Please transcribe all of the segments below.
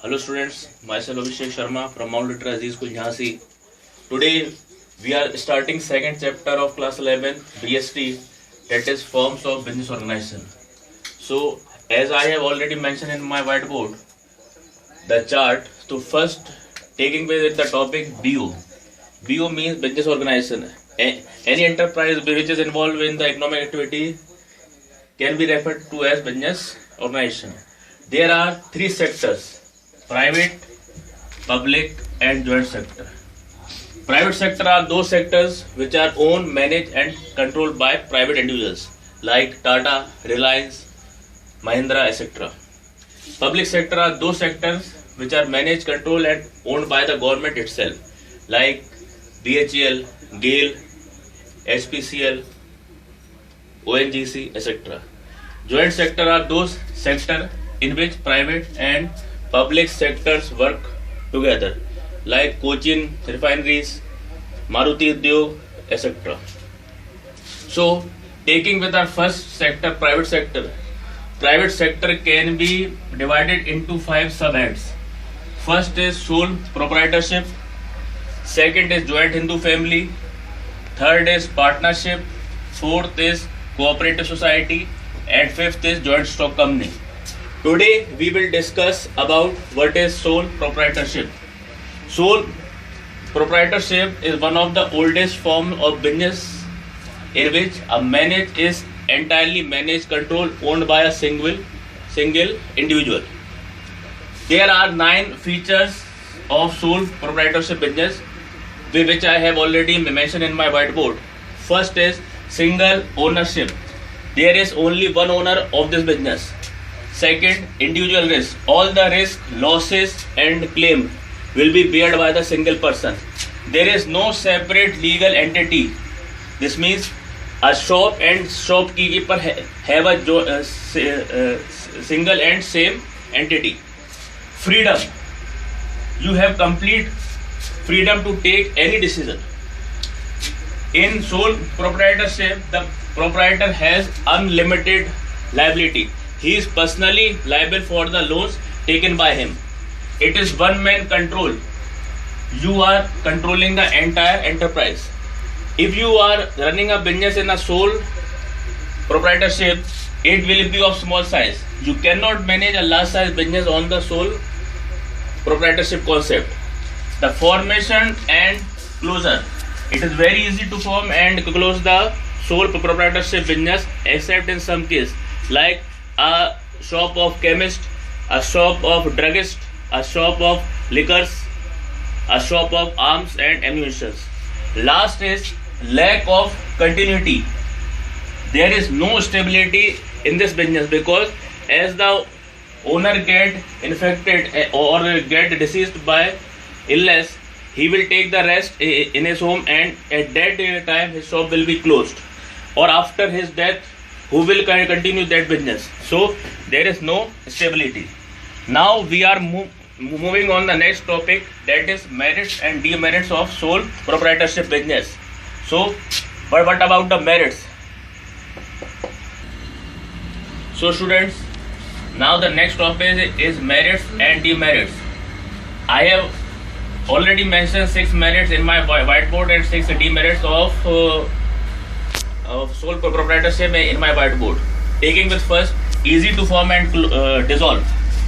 Hello students, myself Abhishek Sharma from Mount Litera Aziz School Jhansi. Today we are starting second chapter of class 11 BST, that is forms of business organization. So as I have already mentioned in my whiteboard the chart, so first taking with the topic BO. BO means business organization. Any enterprise which is involved in the economic activity can be referred to as business organization. There are three sectors: private, public and joint sector. Private sector are those sectors which are owned, managed and controlled by private individuals like Tata, Reliance, Mahindra, etc. Public sector are those sectors which are managed, controlled and owned by the government itself like BHEL, GAIL, HPCL, ONGC, etc. Joint sector are those sectors in which private and public sectors work together like Cochin Refineries, Maruti Udyog, etc. So taking with our first sector, private sector can be divided into 5 subheads. First is sole proprietorship, second is joint Hindu family, third is partnership, fourth is cooperative society and fifth is joint stock company. Today we will discuss about what is sole proprietorship. Sole proprietorship is one of the oldest forms of business in which a managed is entirely managed, controlled, owned by a single individual. There are 9 features of sole proprietorship business which I have already mentioned in my whiteboard. First is single ownership. There is only one owner of this business. Second, individual risk. All the risk, losses and claim will be bared by the single person. There is no separate legal entity. This means a shop and shopkeeper have a single and same entity. Freedom. You have complete freedom to take any decision. In sole proprietorship, the proprietor has unlimited liability. He is personally liable for the loans taken by him. It is one man control. You are controlling the entire enterprise. If you are running a business in a sole proprietorship, it will be of small size. You cannot manage a large size business on the sole proprietorship concept. The formation and closure. It is very easy to form and close the sole proprietorship business except in some case like a shop of chemist, a shop of druggist, a shop of liquors, a shop of arms and ammunition. Last is lack of continuity. There is no stability in this business because as the owner get infected or get deceased by illness, he will take the rest in his home and at that time his shop will be closed, or after his death who will continue that business. So there is no stability. Now we are moving on the next topic, that is merits and demerits of sole proprietorship business. So what about the merits? So students, now the next topic is merits and demerits. I have already mentioned 6 merits in my whiteboard and 6 demerits of sole proprietorship in my whiteboard. Taking with first, easy to form and dissolve.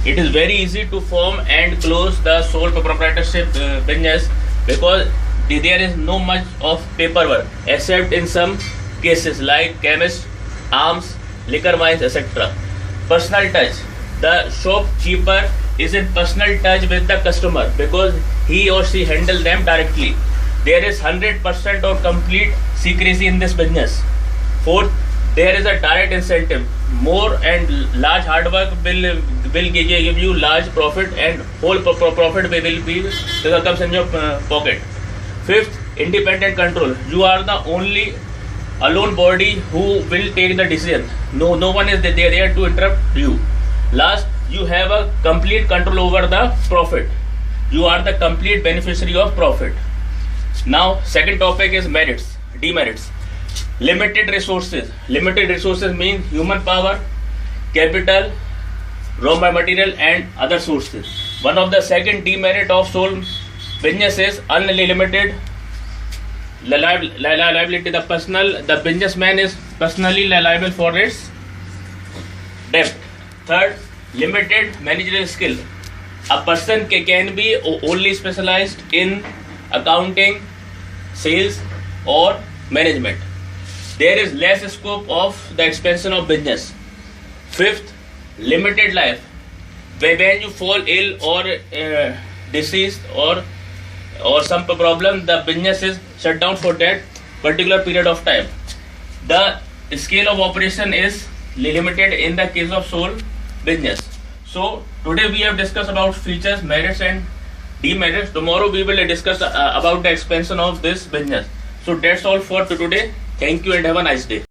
It is very easy to form and close the sole proprietorship business because there is no much of paperwork except in some cases like chemist, arms, liquor mines, etc. Personal touch. The shopkeeper is in personal touch with the customer because he or she handles them directly. There is 100% or complete secrecy in this business. Fourth, there is a direct incentive. More and large hard work will give you large profit and whole profit will be comes in your pocket. Fifth, independent control. You are the only alone body who will take the decision. No one is there to interrupt you. Last, you have a complete control over the profit. You are the complete beneficiary of profit. Now second topic is merits, demerits. Limited resources. Limited resources means human power, capital, raw material and other sources. One of the second demerit of sole business is unlimited liability. The businessman is personally liable for its debt. Third, limited managerial skill. A person can be only specialized in accounting, sales, or management. There is less scope of the expansion of business. Fifth, limited life. When you fall ill or deceased or some problem, the business is shut down for that particular period of time. The scale of operation is limited in the case of sole business. So today we have discussed about features, merits and demerits. Tomorrow we will discuss about the expansion of this business. So that's all for today. Thank you and have a nice day.